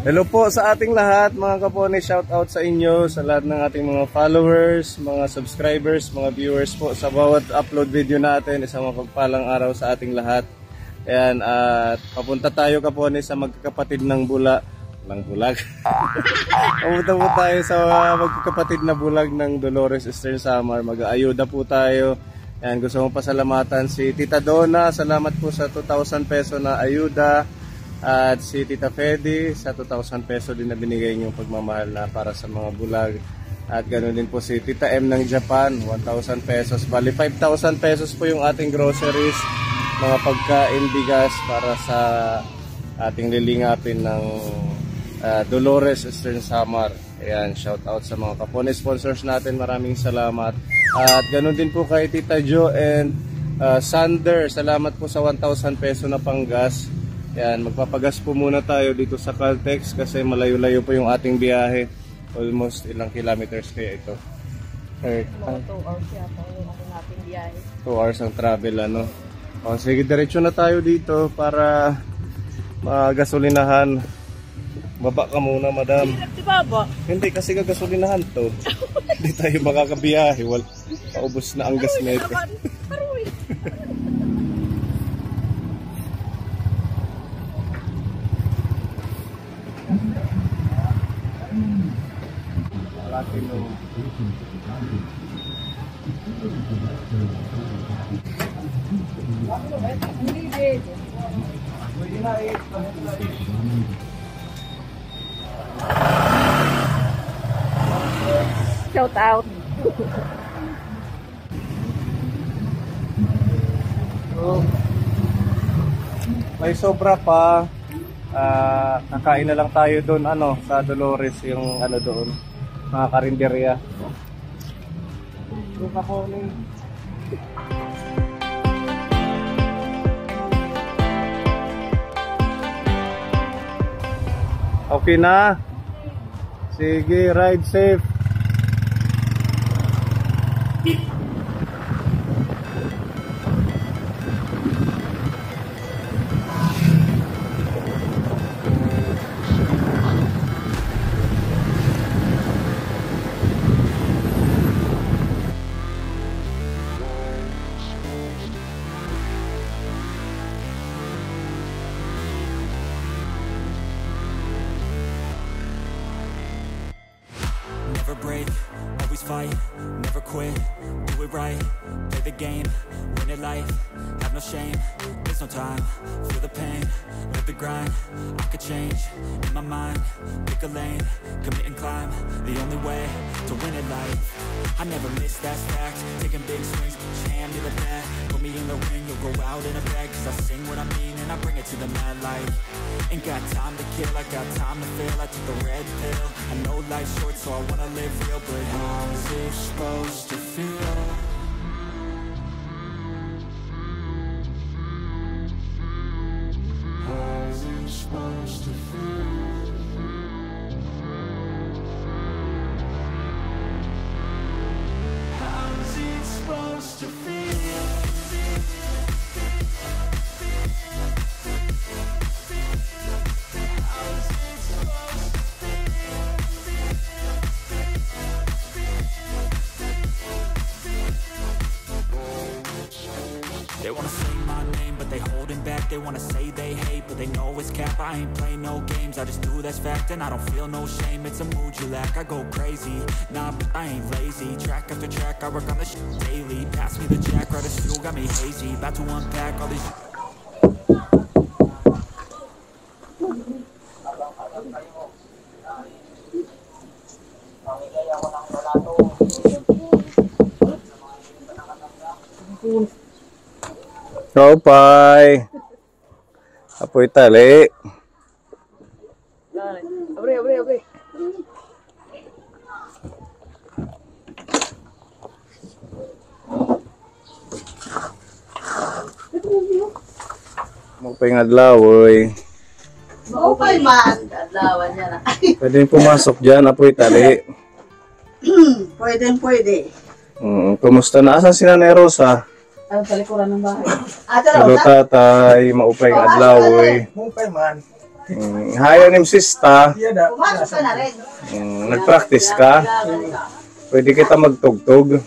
Hello po sa ating lahat mga kapone, shout out sa inyo, sa lahat ng ating mga followers, mga subscribers, mga viewers po sa bawat upload video natin. Isang mapagpalang araw sa ating lahat. Ayan, at papunta tayo kapone sa magkakapatid ng bulag. Papunta po tayo sa magkakapatid na bulag ng Dolores Eastern Samar. Mag-aayuda po tayo. Ayan, gusto mong pasalamatan si Tita Donna, salamat po sa 2,000 peso na ayuda. At si Tita Fedy sa 2,000 peso din na binigay niyong pagmamahal na para sa mga bulag. At ganoon din po si Tita M ng Japan, 1,000 pesos. Bali 5,000 pesos po yung ating groceries, mga pagkain, bigas para sa ating lilingapin ng Dolores Eastern Samar. Ayan, shout out sa mga kapone sponsors natin, maraming salamat. At ganoon din po kay Tita Jo and Sander, salamat po sa 1,000 peso na panggas. Yan, magpapagas po muna tayo dito sa Caltex kasi malayo-layo po yung ating biyahe. Almost ilang kilometers kaya ito? 2 hours yata yung ating biyahe. 2 hours ang travel, ano? O, sige, diretso na tayo dito para magasolinahan. Baba ka muna, madam. Hindi baba? Hindi, kasi gagasolinahan to. Hindi tayo makakabiyahe. Paubos na ang gas na ito. Shout out. May sobra pa. Kakain na lang tayo doon, sa Dolores, yung doon, mga karinderya. Okay na? Sige, ride safe. Never break, always fight, never quit, do it right, play the game, win it life, have no shame, there's no time, feel the pain, live the grind, I could change, in my mind, pick a lane, commit and climb, the only way to win it life, I never miss, that's fact, taking big swings, each hand to the bat, put me in the ring, you'll go out in a bag, cause I sing what I mean and I bring it to the mad light, ain't got time to kill, I got time to feel, I took the red pill, I know life's short so I wanna live real, but how's it supposed to feel? How's it supposed to feel? How's it supposed to feel? They wanna say my name, but they holding back. They wanna say they hate, but they know it's cap. I ain't play no games, I just do that's fact. And I don't feel no shame, it's a mood you lack. I go crazy, nah, but I ain't lazy. Track after track, I work on this shit daily. Pass me the jack, right as fuel, got me hazy. About to unpack all these Tropay. Apoy tali. Abre. Mupay nga adlawoy. Mupay man, adlawan niya na. Pwede pumasok dyan, apoy tali. Pwede. Kumusta na? Asan si Nanay Rosa? Ano sa likuran ng bahay? Hello tatay, maupay nga adlawoy. Mupay man. Hayon yung sista. Pumasok ka na rin. Nag-practice ka? Pwede kita magtugtog.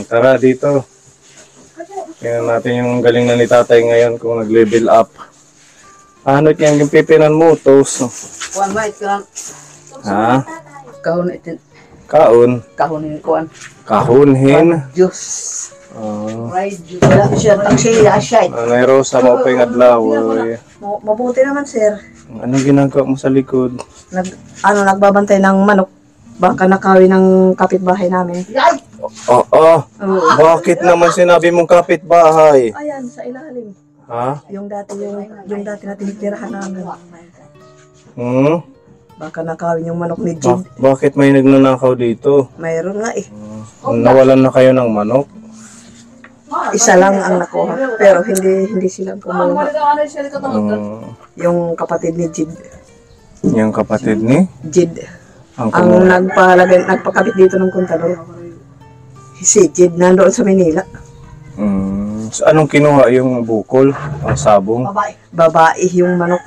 Tara dito. Tingnan natin yung galing na ni tatay ngayon kung nag-level up. Ano yan yung pipinan mo? Toast. Kuan ba ito? Ha? Kahon ito. Kaon. Kahonin kuan. Kahunhin. Juice. Fried juice. Wala siya. Taksiya siya. Mayroon sa mauping adlaw. Mabuti naman, sir. Anong ginagawa mo sa likod? Nagbabantay ng manok. Baka nakawi ng kapitbahay namin. Oo. Bakit naman sinabi mong kapitbahay? Ayan, sa ilalim. Ha? Yung dati na tinitirahan namin. Baka nakawin yung manok ni Jid. Bakit may nagnanakaw dito? Mayroon nga eh. Nawalan na kayo ng manok? Isa lang ang nakuha. Pero hindi silang kumuha. Yung kapatid ni Jid. Yung kapatid ni? Jid. Ang nagpakabit dito ng kontador. Si Jid nandoon sa Manila. So, anong kinuha yung bukol? Ang sabong? Babae yung manok.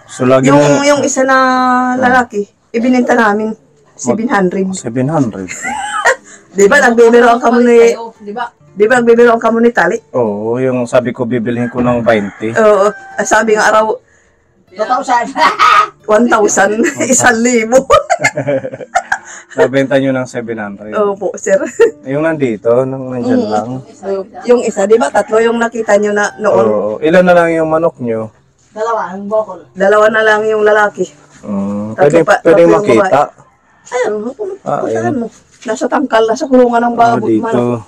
So, lagi Yung isa na lalaki, ibininta namin 700. 700? Di ba nagbibiro ang kamo ni... Di ba nagbibiro ang kamo ni Tali? Oo, yung sabi ko bibilhin ko ng 20. Oo, sabi nga araw... 1,000. 1,000. 1,000. Nabenta nyo ng 700. Opo, sir. Yung nandito, nandyan lang. Yung isa, di ba? Tatlo yung nakita nyo na noon. Oo. Ilan na lang yung manok nyo? Dalawa na lang yung lalaki. Pwede tatlo yung makita. Ayan, puntahan mo. Nasa tangkal, nasa kulungan ng baboy. Dito.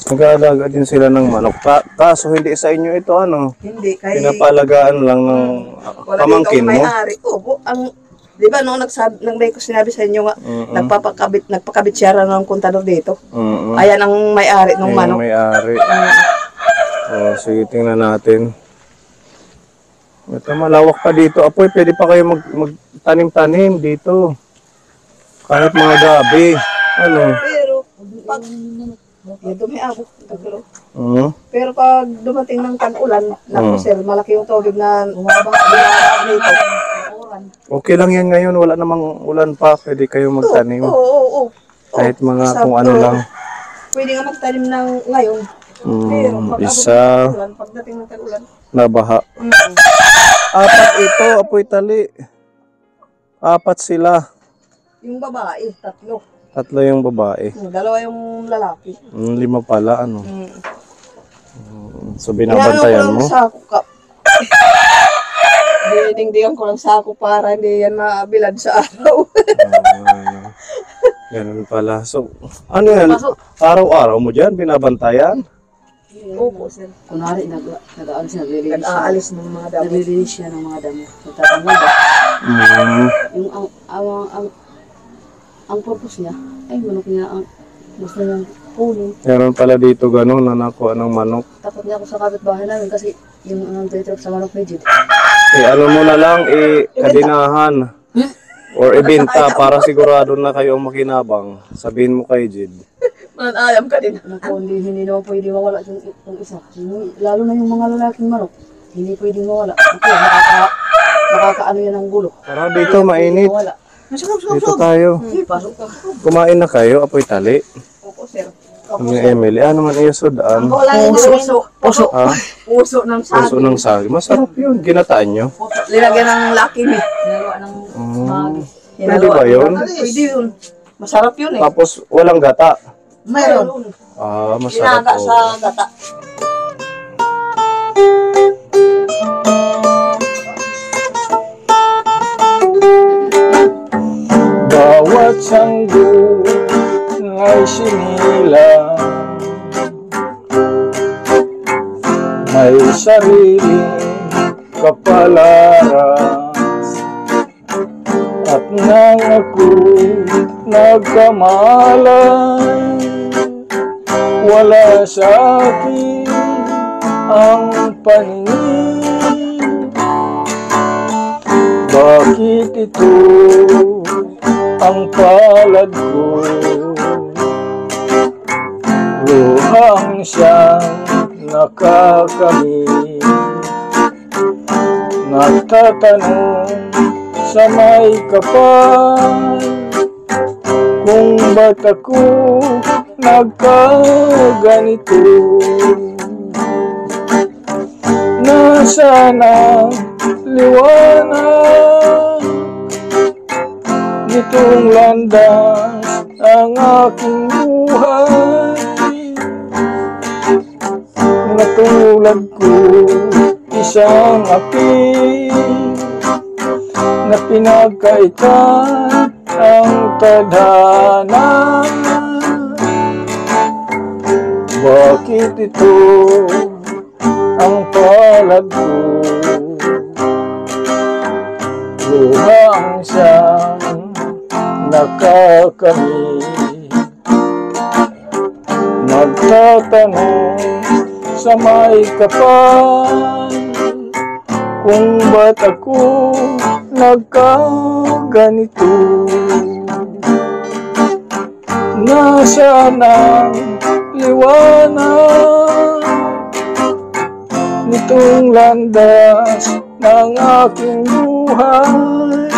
Nag-aalaga din sila ng manok. Kaso hindi sa inyo ito, ano? Hindi, kay... Pinapalagaan lang ng pamangkin mo? May-ari. Opo, di ba noong ko sinabi sa inyo nga, nagpakabit siya ng kontador dito. Ayan ang may-ari ng manok. May-ari. Sige, tingnan natin. Ito, malawak pa dito. Apoy, pwede pa kayo magtanim-tanim dito. Kahit mga gabi. Ano? Pero, pag... dumiabot. Pero pag dumating ng tag-ulan, sir, malaki yung tubig na dito. Okay lang yan ngayon. Wala namang ulan pa. Pwede kayo magtanim. Oo. Kahit mga kung ano lang. Pwede nga magtanim ng ngayon. Pero pagdating ng tag-ulan, nabaha. Apat ito, apoy tali. Apat sila. Yung babae, 3. 3 yung babae. 2 yung lalaki. 5 pala, ano? So, binabantayan mo? Sako ka. Dinigdigan ko lang sako para hindi yan mabilad sa araw. Ganun pala. So, ano yan? Araw-araw mo dyan? Binabantayan? Opo, sir. Kunwari, nag-aalis ng mga damo. Naglilinis siya ng mga damo. Nagtatanggal ba? Yung ang purpose niya, ay manok niya, ang gusto niyang puno. Meron pala dito gano'n na nakuha ng manok. Takot niya ako sa kapitbahay namin kasi yung nagtitrip sa manok ni Jid. Ano mo na lang, kadinahan. Or ibenta para sigurado na kayo ang makinabang. Sabihin mo kay Jid. Manayam ka din. Naku, hindi naman pwede mawala yung isa. Lalo na yung mga lalaking manok, hindi pwede mawala. Okay, nakakaano yan ang gulo. Tara dito, mainit. Mawala. Dito tayo. Pasok ka. Kumain na kayo, apoy tali. Opo, sir. Ang Emily, ano man iyo sudaan? Puso. Ha? Puso ng saging. Puso ng saging. Masarap yun. Ginataan nyo? Linagyan ng laki meat. Nagawa ng magi. Pwede ba yun? Pwede yun. Masarap yun eh. Tapos walang gata. Mayroon. Masarap Sinaga sa gata. Bawat sanggol ay sinila, may sariling kapalaran. At nang ako nagkamalay, wala sa akin ang paningin. Bakit ito ang palad ko? Luhang siyang nakakamit. nagtatanong sa may kapal, kung ba't ako nagkaganito? Nasaan ang liwanag nitong landas ang aking buhay? Natulad ko isang api na pinagkaitan ang tadhana. Bakit ito ang palad ko? Luha ang siyang nakakamit. Nagtatanong sa may kapal, kung ba't ako nagkaganito? Nasaan ang liwanag nitong landas ng aking buhay?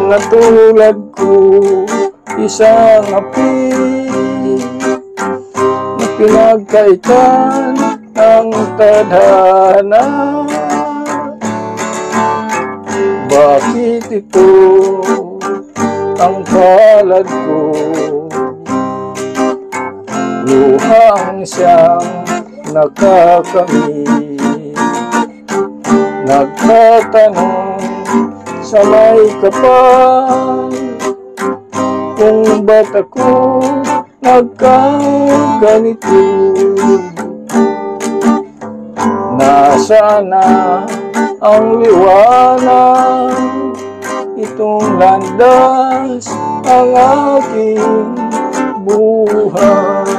Natulad ko isang api na pinagkaitan ng tadhana. Bakit ito ang palad ko? Luha ang siyang nakakamit. Nagtatanong sa may kapal, kung ba't ako nagkaganito? Nasaan na ang liwanag itong landas ang aking buhay?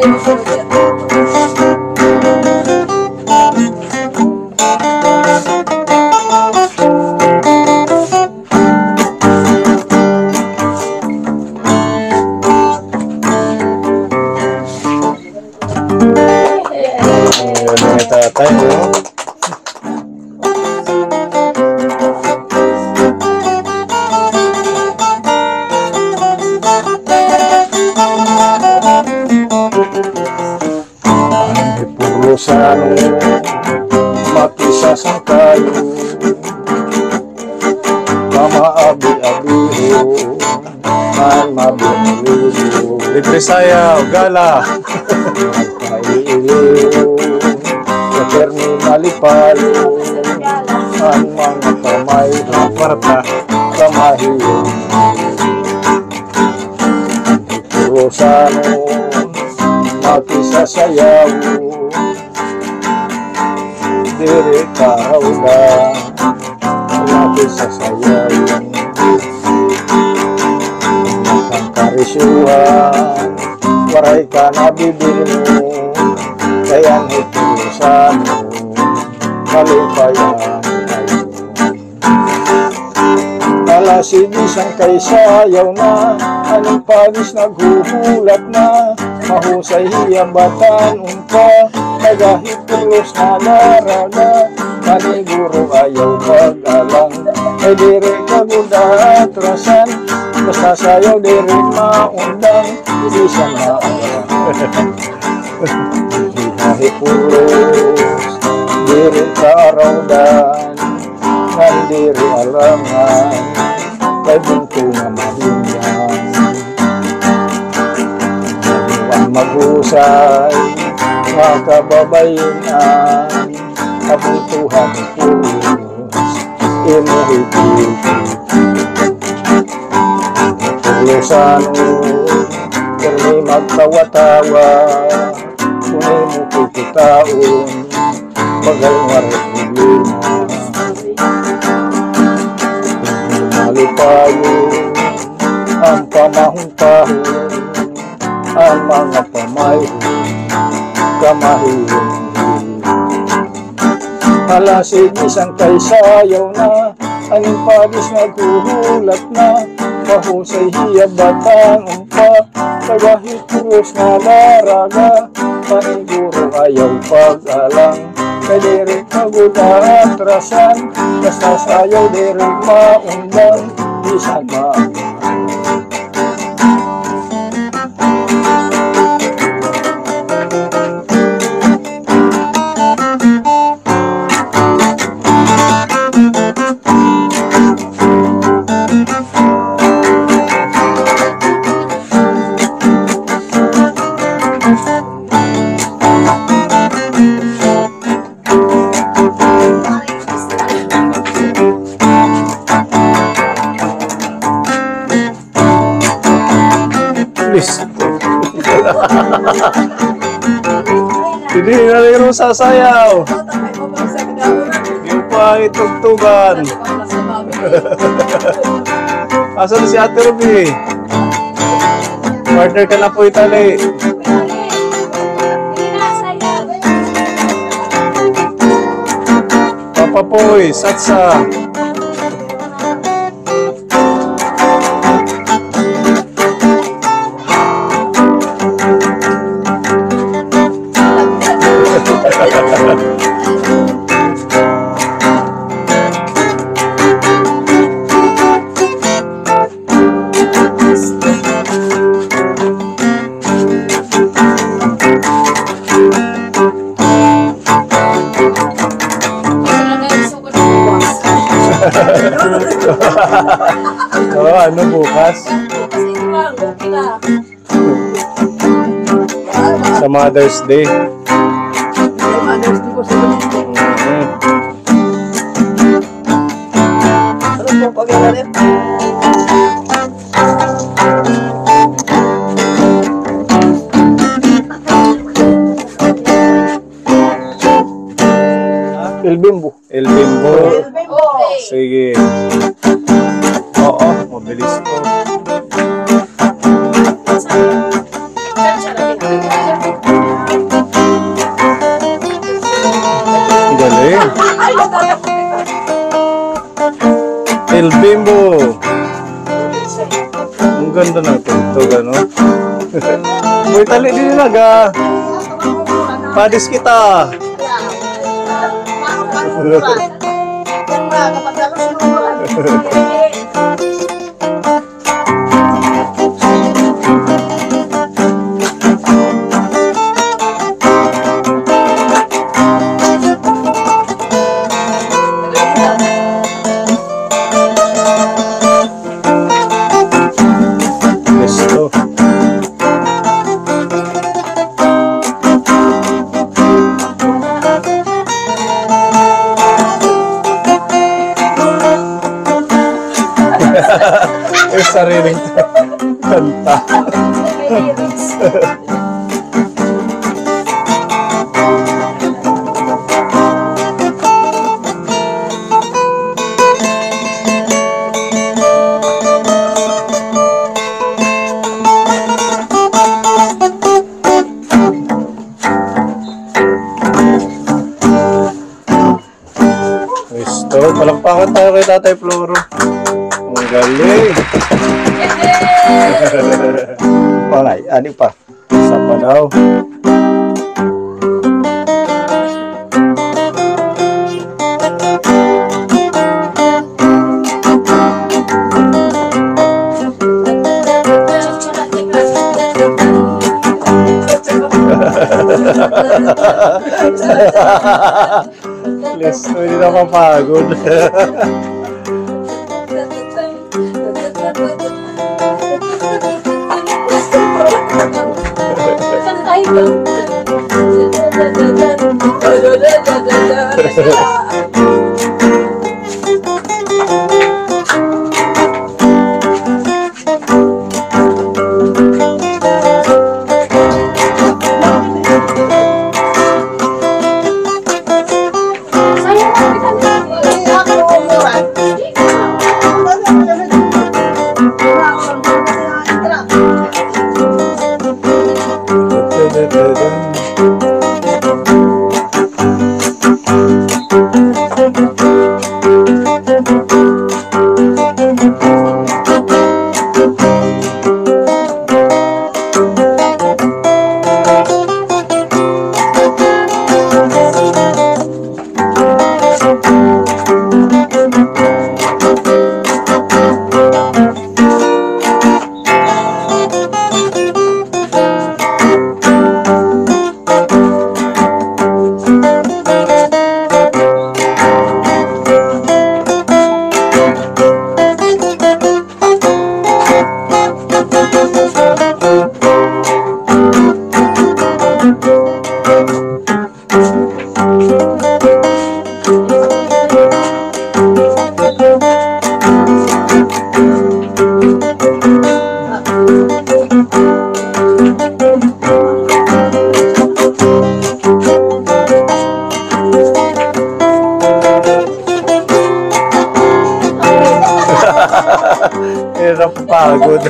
May tatay, no? Purusano, makisasang tayo, mamaabi-abiho, man mabiho, Libresaya, Ugala. magkailiw, katerni malipalo, ang mga kamay, Marta. kamahiyo. Purusano, makisasayaw, diri kahawda, makisasayaw, ang karisyuhan, waray ka na bibino, kaya ang ipurusano, malipayan kayo. Alasin isang kay sayaw na, anong pagis naghuhulat na, mahusay hiyambatan umpa, nagahit tulos na laraga, kaniguro ayaw pag-alang, ay diri kaguda atrasan, basta sayaw diri maundang, hindi siya maalang. Hihahi pulos, diri karawdan, nandiri alangan, kay bunto na mahinyan. Ang magusay, makababayinan, abutuhan pulos, imuhigit. Pulusano, kami magtawa-tawa, kunay mo kukitaon, bagay nga problema. Malipayo, ang pamahong-pahon, ang mga pamayon, kamahiyong. Alasin isang kay sayaw na, aning pagis naghuhulat na, mahusay hiyabatan umpa, tagahit pulos na laraga, paniguro ayaw pag-alang, kay diri kaguda atrasan, basta sayaw diri maundang, bisan maundang. Please. Hindi na rin sasayaw. Yung pa itugtugan. Asan si Ate Ruby? Partner ka na po itali. Papa Poy, Satsa. Ano bukas? Sa Mother's Day. Mother's Day po sila. Ano po pag-alalim? El Bimbo. El Bimbo. Okay. Sige. Oo, mabilis po. Il Bimbo. Ang ganda ng tugtog, ano? Boy, tali din naga. Padis kita. Sariling kanta. Listo, palakpakan tayo kay Tatay Floro. Ang galing. Alay, ano pa? Isa pa daw. Listo, hindi na mapagod. Hirap pagod.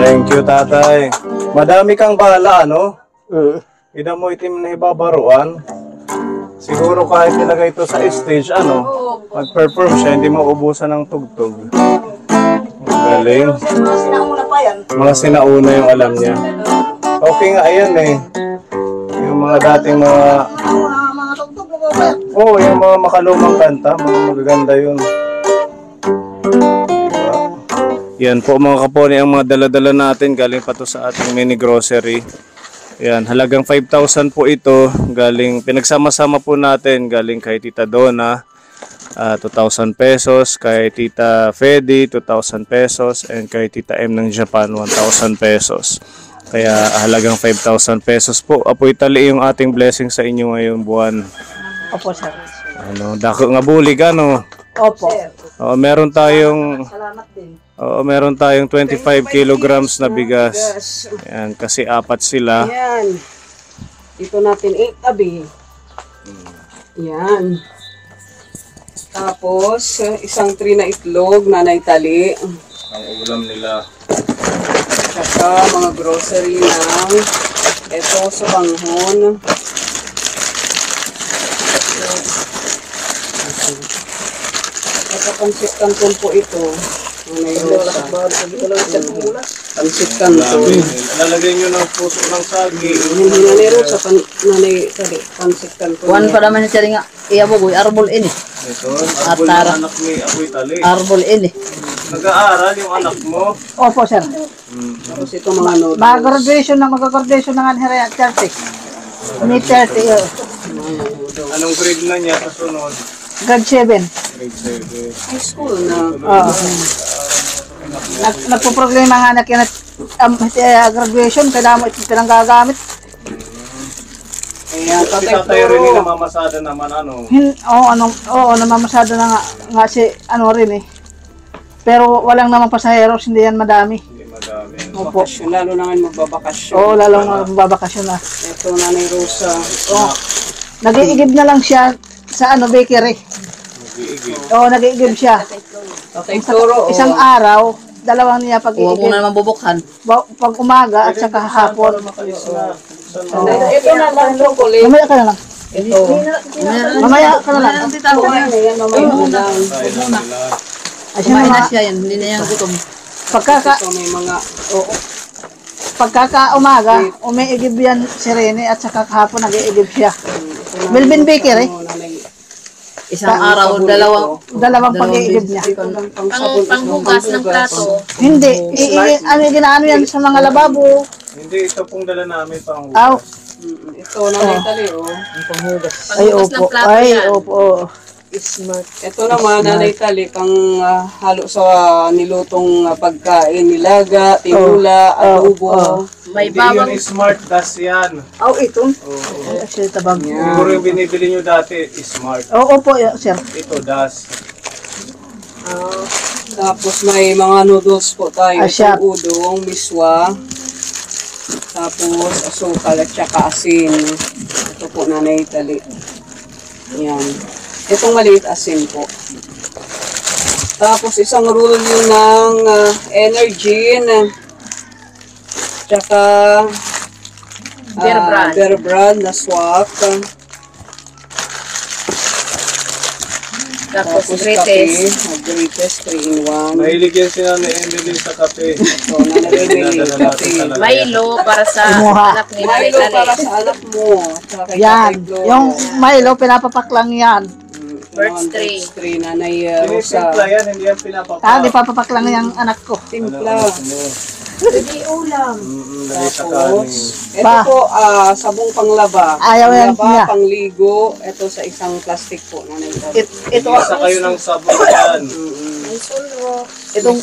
Thank you, Tatay. Madami kang bala, no? Ida mo itim na ibabaruan. Siguro kahit nilagay ito sa stage, ano, mag-perform siya, hindi maubusan ng tugtog. Galing. Mga sinauna pa yan. Mga sinauna yung alam niya. Okay nga, ayan eh. Yung mga dating mga... Mga tugtog mo ba? Oo, yung mga makalumang kanta, mga magaganda yun. Diba? Yan po mga kaponi, ang mga dala-dala natin. Galing pa to sa ating mini grocery. Yan, halagang 5,000 po ito. Galing, pinagsama-sama po natin. Galing kay Tita Donna. 2,000 pesos, kay Tita Fedy 2,000 pesos, and kay Tita M ng Japan 1,000 pesos. Kaya halagang 5,000 pesos po. Apoy tali yung ating blessing sa inyo ngayong buwan. Opo, sir. Ano, dako nga bulig, ano? Opo. Meron tayong Salamat din. meron tayong 25 kilograms na bigas. Yan, kasi apat sila. Yan. Dito natin itabi. Yan. Tapos, isang tray na itlog, Nanay Tali. Ang ulam nila. Saka mga grocery ng ito, subanghon. Ito, pansit canton po ito. Nanay Rosa. Pansit canton. Lalagay nyo ng puso ng sagi. Hindi Nanay Rosa, Nanay Tali, pansit canton. Kuan pa naman siya nga iyaboy arbol ini. Ito, arbol ng anak ni Apoy Tali. Arbol ini. Nag-aaral yung anak mo. Opo, sir. Tapos ito mga noodles. Mag-graduation ng anheraya 30. May 30. Anong grade na niya kasunod? Grade 7. Grade 7. High school na. Nagpo-problema nga na kaya graduation, kaya mo ito pinanggagamit. Ayan, Si Tatay Rene na mamasada naman ano. Oo, namamasada na nga si ano rin eh. Pero walang naman pasaheros, hindi yan madami. Hindi madami. Opo. Bakasyon, lalo na ngayon magbabakasyon. Oo, lalong magbabakasyon na. Ito, Nanay Rosa. Nag-iigib na lang siya sa ano, bakery. Nag-iigib. Oo, nag-iigib siya. Tatay Toro. Isang araw, dalawang niya Huwag mo pag-iigib. na naman bubukhan. Pag umaga at saka hapon. Ito na lang chocolate. Mamaya ka na lang. Ito. Mamaya ka na lang. Ayan, mamaya na lang. Ay, Kumain na siya siya yan. Hindi na yan gutom. Ito may mga... Pagkaka-umaga, umiigib yan si Rene at saka kahapon nag-iigib siya. Melvin Bakery. Isang araw, Dalawang pag-iigib niya. panghugas ng plato. Hindi. Ginaano yan sa mga lababo. Hindi, ito pong dala namin pang Aw. Ito, Nanay Tali, oh. Ay, Panghugas ng opo. plato Ay, yan. opo. Ito naman, Nanay Tali, pang halo sa nilutong pagkain, nilaga, tinula, adobo. May Hindi bawang. yun smart das yan. Aw, ito. Ay, siya tabag. Siguro yung binibili nyo dati, smart. Oo, opo, sir. Ito, das. Tapos may mga noodles po tayo. Asya. Itong udong, miswa. Tapos asukal at saka asin. Ito po, Nanay Tali. Yan. Itong maliit asin po. Tapos isang roll yun ng Energin. Tsaka Bear Brand na swak. Tapos kape. Greatest 3-in-1. Mahilig yan si Nanay Emily sa kape. So, nanay kape. Milo para sa Kumuha. anak ni Milo Nanay para Tali. sa anak mo. Tsaka kay Yan. Tatay Glo. Yung Milo, pinapapak lang yan. Birds tray. Birds tray, Nanay Rosa. Pinimpla yan, hindi yan pinapapa. Di papapak lang yung anak ko. Timpla. Dali sa kanin. Tapos, ito po, sabong panglaba. Ayaw yan Panglaba, niya. pangligo. Ito sa isang plastic po, Nanay Tali. Ito, Isa kayo ng sabon yan. Itong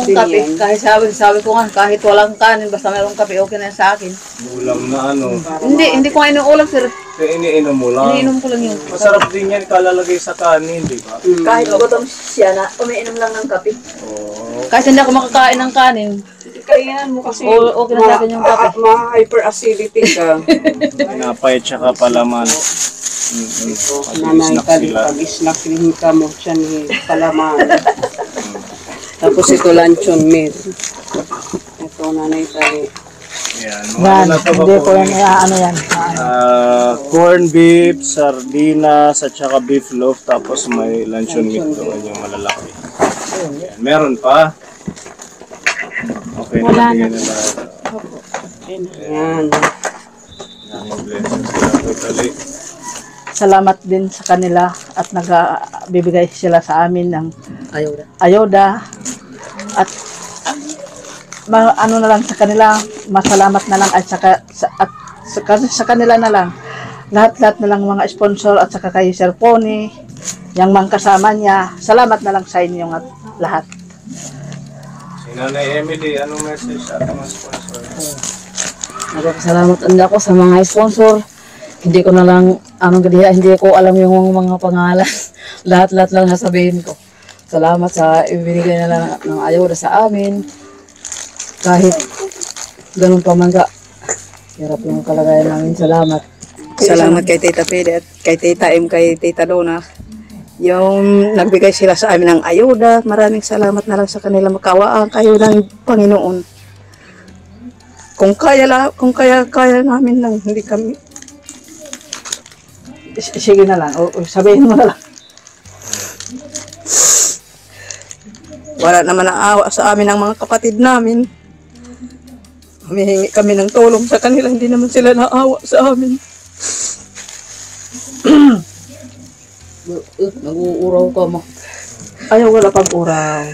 kape, kahit sabi ko nga, kahit walang kanin, basta mayroong kape, okay na yan sa akin. Ulam na ano. Hindi ko nga inuulam, sir. Kaya iniinom mo lang. Iniinom ko lang yun. Masarap din yan kalalagay sa kanin, di ba? Kahit gutom siya na, umiinom lang ng kape. Oo. Kahit hindi ako makakain ng kanin, Kainan mo kasi okay na sa akin yung kape. ma-hyperacidity ka. Pinapay tsaka palaman. Nanay Tali, pag-snack rin ka mo, tiyan ni palaman. Tapos ito luncheon meat. Ito, Nanay Tali. Yan. yan. Ano na to ba Hindi po? ko yan, ano yan. Corn beef, sardinas, at saka beef loaf. Tapos may luncheon meat doon yung malalaki. Yan. Meron pa. Okay, nalagyan na lahat. Yan. Daming blessings sila po tali. Salamat din sa kanila at nagbibigay sila sa amin ng Ayaw na. ayuda at ano na lang sa kanila, masalamat na lang at sa kanila na lang lahat-lahat na lang mga sponsor at saka kay Sir Pony, yung mga kasama niya, salamat na lang sa inyong at lahat. Si Nanay Emily, anong message sa ating mga sponsor? Nagpapasalamat ako sa mga sponsor. Hindi ko na lang, hindi ko alam yung mga pangalan. Lahat-lahat lang sasabihin ko. Salamat sa ibinigay na lang ng ayuda sa amin. Kahit ganun pa man ka. Hirap yung kalagayan namin. Salamat. Salamat kay Tita Pede at kay Tita M, kay Tita Dona. Yung nagbigay sila sa amin ng ayuda, maraming salamat na lang sa kanila, makawaan kayo ng Panginoon. Kung kaya namin lang, hindi kami. Sige na lang, o sabihin mo na lang. Wala naman ang awa sa amin ng mga kapatid namin. Humihingi kami ng tulong sa kanila, hindi naman sila naawa sa amin. Nag-uuraw ka mo. Ayaw, wala pag-uraw.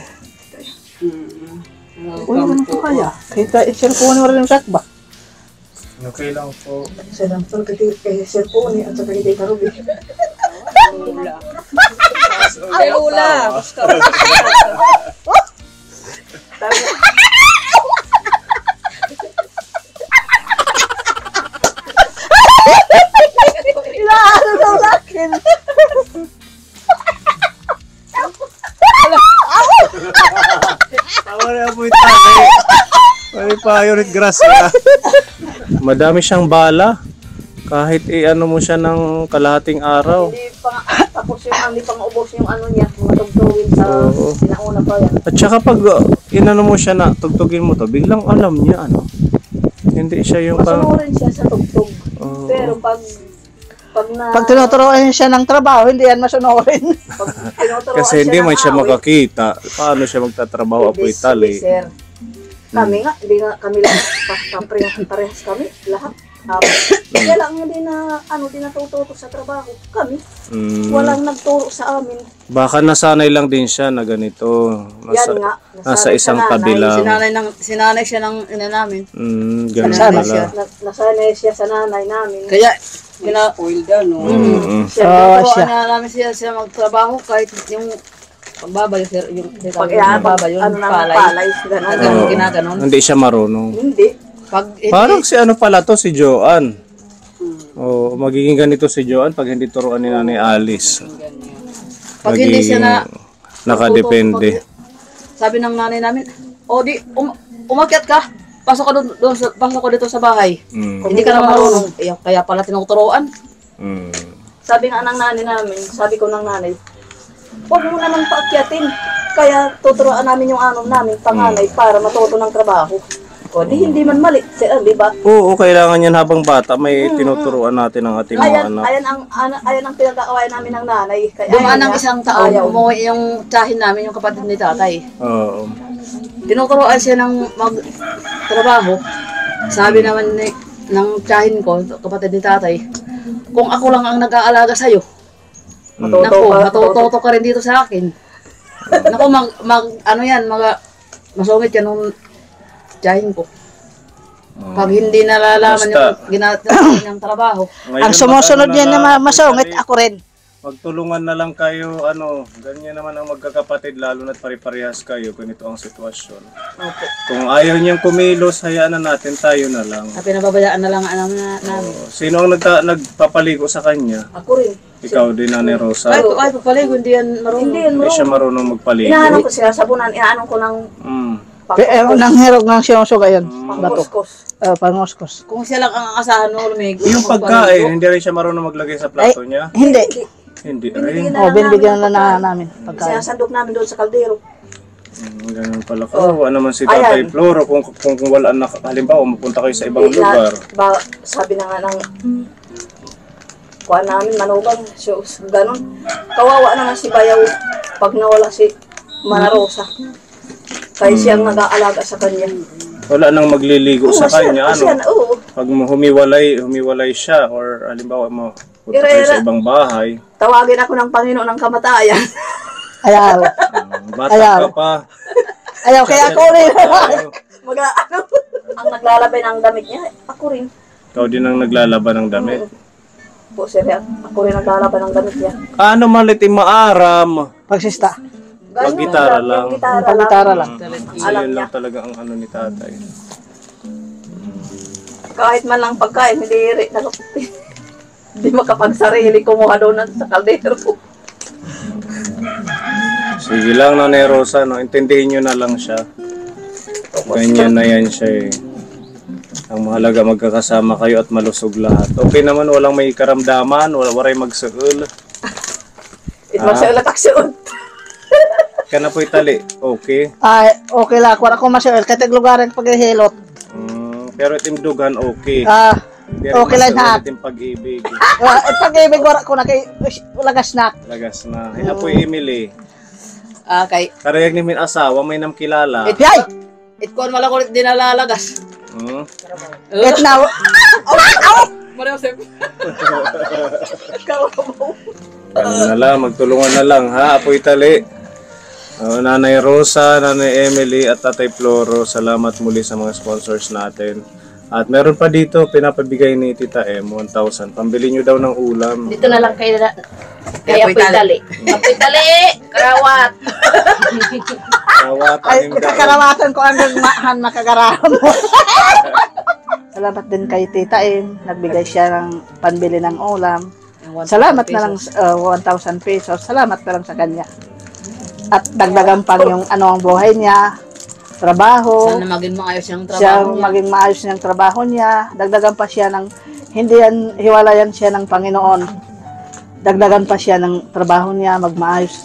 Uy, naman po kaya. Kita i-cellphone wala ng sakba. Okay lang po. Isa lang po kay cellphone at saka kay Karubi. Ay, Lula! Inaano daw sa akin. Tawa na po ito. May pa-unit grass ka. Madami siyang bala. Kahit i-ano mo siya ng kalahating araw. Hindi pa tapos yung hindi pang ubos yung ano niya, matugtugin sa Oo. sinauna pa yan. At saka pag inano mo siya na tugtugin mo to, biglang alam niya ano. Hindi siya yung Masunurin siya sa tugtog. Oo. Pero pag tinuturuan siya ng trabaho, hindi yan masunurin. Kasi hindi man siya makakita. Paano siya magtatrabaho apoy tali? Sir. Kami nga, hindi nga kami lang parehas kami, lahat. Kaya lang hindi na di natututo sa trabaho. Kami, walang nagturo sa amin. Baka nasanay lang din siya na ganito. Yan nga, Nasa isang tabi lang. Sinanay siya ng ina namin. Ganun Nasanay pala. nasanay siya sa nanay namin. Kaya, Spoiled no? siya namin siya magtrabaho kahit yung pagbabay, sir, yung pagbabay, yung palay. Gano'n. Ginaganon. Hindi siya marunong. Hindi. Pag Parang si ano pala to, si Joanne. O magiging ganito si Joanne pag hindi turuan ni Nanay Alice. Pag hindi siya na nakadepende. sabi ng nanay namin, di umakyat ka. Pasok ka dito sa bahay. Hindi ka naman marunong. Kaya pala tinuturuan. Sabi nga ng nanay namin, sabi ko ng nanay, huwag mo naman paakyatin. Kaya tuturuan namin yung anom namin, panganay, para matuto ng trabaho. O di hindi man mali, sir, di ba? Oo, kailangan yan habang bata. May tinuturuan natin ang ating mga anak. Ayan ang pinag-aawayan namin ng nanay. Kaya Dumaan ng isang taon, umuwi yung tsahin namin, yung kapatid ni tatay. Oo. Tinuturuan siya ng magtrabaho. Sabi naman ng tsahin ko, kapatid ni tatay, kung ako lang ang nag-aalaga sa'yo, matututo ka rin dito sa akin. Naku, masungit yan nung tsahin ko. Pag hindi nalalaman yung ginagawa niyang trabaho. Ang sumusunod yan na masungit, ako rin. Magtulungan na lang kayo, ganyan naman ang magkakapatid, lalo na't pare-parehas kayo kung ito ang sitwasyon. Opo. Kung ayaw niyang kumilos, hayaan na natin, tayo na lang. Pinababayaan na lang namin. Sino ang nagpapaligo sa kanya? Ako rin. Ikaw din, Nanay Rosa. Ay, papaligo, hindi yan marunong. Hindi siya marunong magpaligo. Inaanong ko sila sabunan, inaanong ko ng Nang hirog ng sinusuga yan. pangkuskos. Panguskos. Kung siya lang ang asahan mo, lumig. Yung pagkain, hindi rin siya marunong maglagay sa plato niya? Hindi. Hindi rin. Binibigyan na namin pagkain. Sinasandok namin doon sa kaldero. Ganun pala. Kawawa naman si Tatay Floro. Kung wala na, halimbawa, mapunta kayo sa ibang lugar. Sabi na nga ng kuha namin, manugang, ganun. Kawawa naman si Bayaw pag nawala si Mana Rosa. Kaya siyang nag-aalaga sa kanya. Wala nang magliligo sa kanya. Oo. Pag humiwalay siya, or halimbawa mo, punta kayo sa ibang bahay. Tawagin ako ng Panginoon ng kamatayan. Ayaw. Bata ka pa. Ayaw, kaya ako rin. Ang naglalabay ng damit niya, ako rin. Ikaw din ang naglalaban ng damit. Po, sir, ako rin naglalabay ng damit niya. Ano malit maaram? Pagsista. Pag-gitara lang. Pag-gitara lang. Alam lang talaga ang ano ni tatay. Kahit man lang pagkain, hindi makapagsarili, kumuha doon sa kaldero. Sige lang, Nanay Rosa, intindihin nyo na lang siya. Ganyan na yan siya eh. Ang mahalaga magkakasama kayo at malusog lahat. Okay naman, walang may karamdaman, waray magsuul. Masaya lang taksiyon. Kana po itali. Okay. Ay, okay lang. Wala ko masaya. Kahit lugaran paghihilot. Pero itim dugan okay. Okay lang ha. Itim pag-ibig. Pag-ibig wala ko na kay lagas na. Lagas na. Apo Emily. Kay Karayag ni min asawa may namkilala. Yay! itkon wala ko din nalalagas. It now. Mario sep. Ano na lang, magtulungan na lang ha, Apo Itali. Nanay Rosa, Nanay Emily at Tatay Floro, salamat muli sa mga sponsors natin. At meron pa dito, pinapabigay ni Tita M, 1,000. Pambili nyo daw ng ulam. Dito na lang kay Apoy Tali. Apoy Tali! Karawat! Karawat, Ay, karawatan ko ang gagmahan makagarahan mo. Salamat din kay Tita M. Nagbigay siya ng panbili ng ulam. Salamat na lang 1,000 pesos. Salamat na lang sa kanya. At dagdagan pa yung ang buhay niya. Trabaho. Sana maging maayos yung trabaho Siya niya. maging maayos niyang trabaho niya. Dagdagan pa siya ng, hindi yan, hiwalayan siya ng Panginoon. Dagdagan pa siya ng trabaho niya, magmaayos.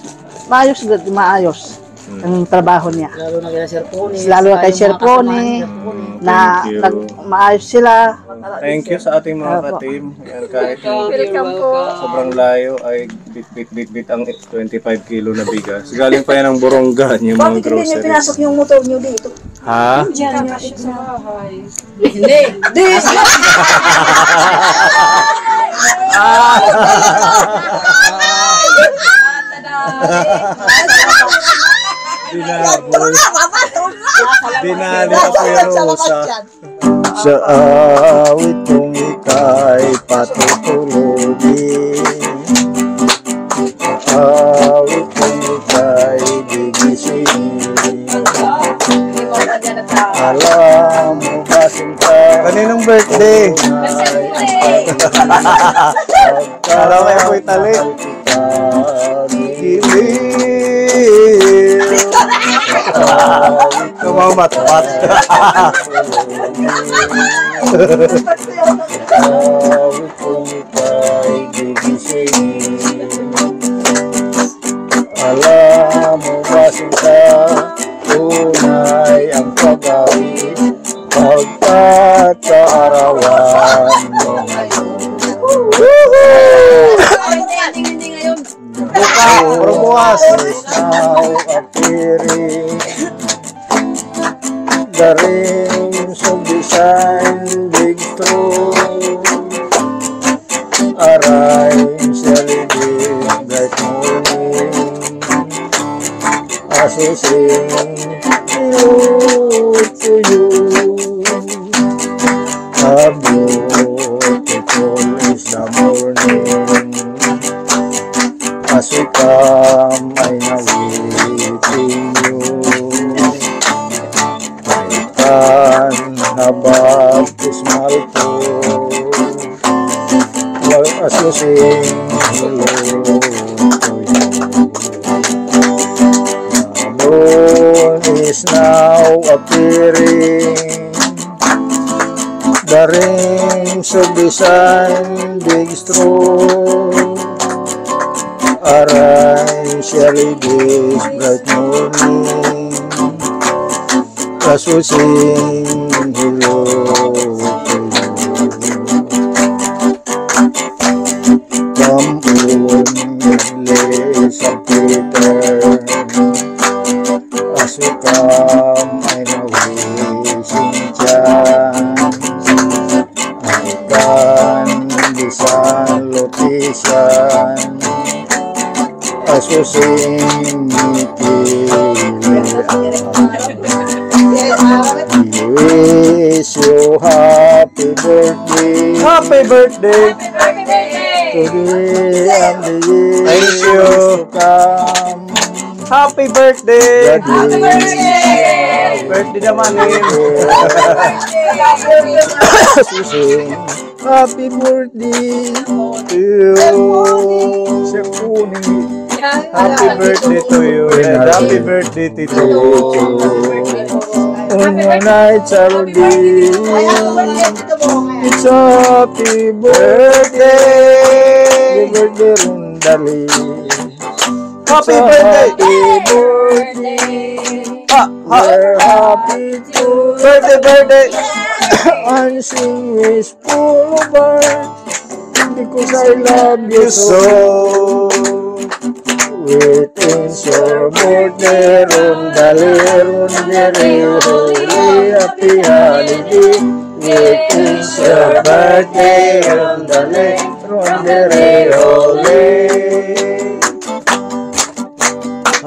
Maayos ang trabaho niya. Lalo na kay Sir Pony. Lalo kay Sir Pony, na Thank you. maayos sila. Thank you sa ating mga ka-team. Yan, kahit Welcome po. sobrang layo ay bit ang 25 kilo na bigas. Galing pa yan ng Borongan yung mga groceries. yung motor niyo dito? Ha? Hindi. Binabol. Binali ako yung Rosa. Sa awit kong ika'y patutulugin, sa awit kong ika'y gigisingin. Alam mo ba sinta, Kaninong birthday? Araw kayo po Itali. Kumamatpat. awit kong ika'y gigisingin. Alam mo ba sinta, tunay ang pag-awit pagkat kaarawan mo ngayon. Puro bukas. Is now appearing, the rings of design big through, arise early bright morning, as we sing hello to you. How beautiful is the morning, as we come, I know waiting you. I can have baptismal too, while as you sing hello to you. The moon is now appearing, the rings of the sun big through, arise early this bright morning, as we sing hello to you. Come on, Lisa Peter, as we come, I know wishing chance, I can be salutation, as we sing we wish you happy birthday, Happy birthday. today and the years Thank you. to come. Happy birthday. God bless Birthday naman eh. you. Sing happy birthday to you. Sir Puni. Happy birthday to you. And happy birthday Tito. On your night Saturday, it's happy birthday, birthday Rundali. Happy birthday! We're happy to Birthday! and sing is full of heart because I love you You so. so. It is your birthday, rondale, happy holiday. It is your birthday, rondale,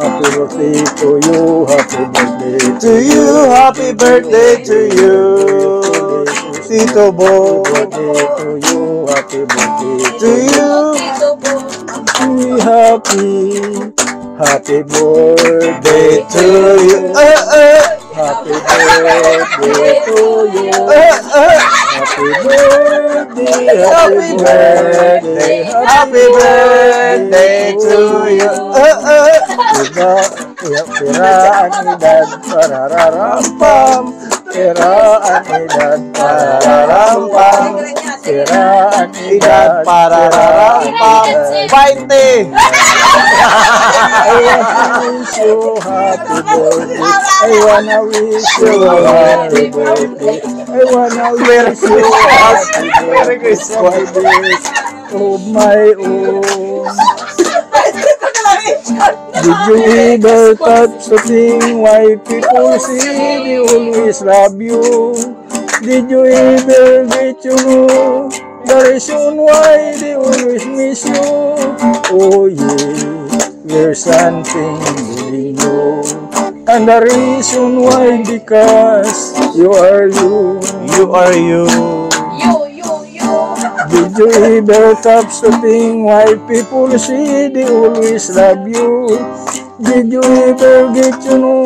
Happy birthday to you, happy birthday To you, happy birthday to you. Tito Bo. birthday to you, happy birthday To you. be happy, happy birthday Day to you. happy birthday to you, happy birthday, Happy birthday. Happy birthday to you. Piraan edad pararampam, piraan edad pararampam, piraan Edad para rampam. 20. I wanna wish you happy birthday. I wanna wish you happy birthday. Of my own. Did you ever touch the thing why people say they always love you? Did you ever get to know the reason why they always miss you? Oh yeah, there's something in you. And the reason why because you are you. You are you. Did you ever touch the thing why people say they always love you? Did you ever get to know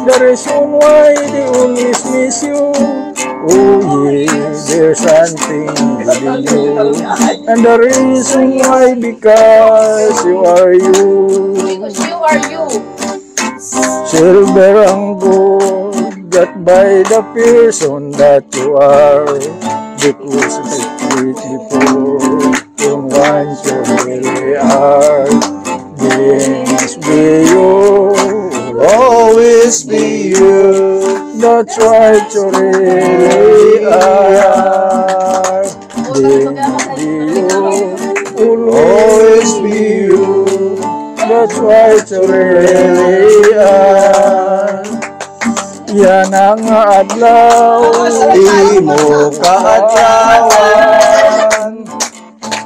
the reason why they always miss you? Oh yeah, there's something within you. And the reason why because you are you. Silver and gold got by the person that you are. Because the sweet before don't want you really are. This be you, Always be you. that's right you really are. Then be you, Always be you. that's right you really are. Yan ang adlaw, Di mo kaadyawan.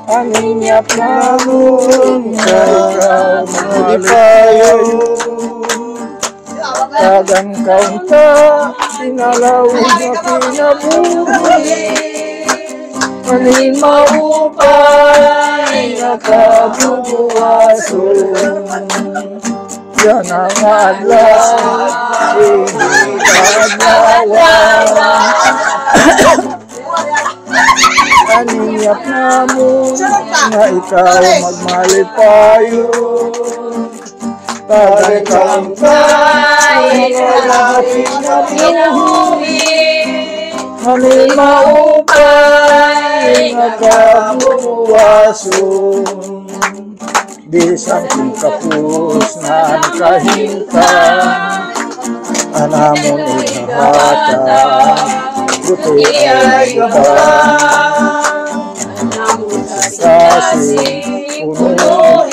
ang inyap na lunga, Malipayo. tagang kaunta, sinalaw na pinabuhi. Manin maupay, nakabubuwaso. Yan ang adlaw, hindi kadlawan. Kaniyap na mo na ikaw magmalipayo. Tagang kaunta, sinalawin na pinabuhi. Manin maupay, nakabubuwaso. Di samping kapus na kahinta, anamon ihahata, buti ay kasi puno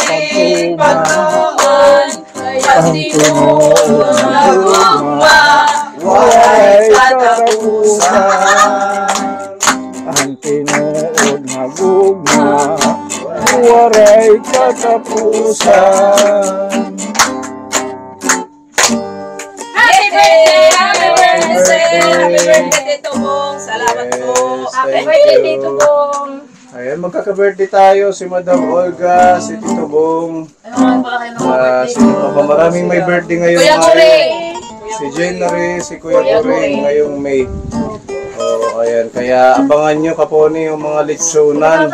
pagtuman, ang tunoon na luma, walay katapusan. Ang tinuod na gugma, waray katapusan. Happy birthday, Tito Bong. Salamat po. Happy birthday, Tito Bong. Ayan, magkaka-birthday tayo. Si Madam Olga, si Tito Bong. Sino pa ba? Maraming may birthday ngayon. Kuya Kuring. Si January, si Kuya Kuring ngayong May. Oh, ayan. Kaya abangan nyo kaponi yung mga litsunan.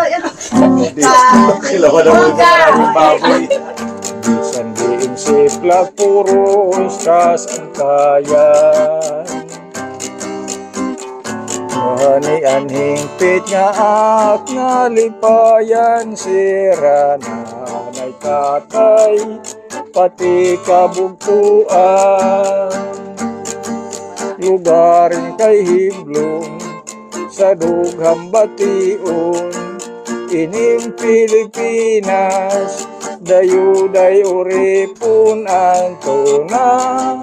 Kilawa na muna ang baboy. Bisan diin siplak puro istas ang kayan. Mahani anhing pit nga ak nga lipayan. Sira na nay tatay pati kabugtuan. Lugarin kay hiblong sa dughang bation, ining Pilipinas, dayo-day uripon antona,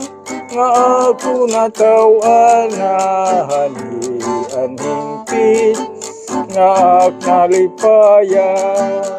nga ako natawan na hanian hingpit, nga ak nalipayan.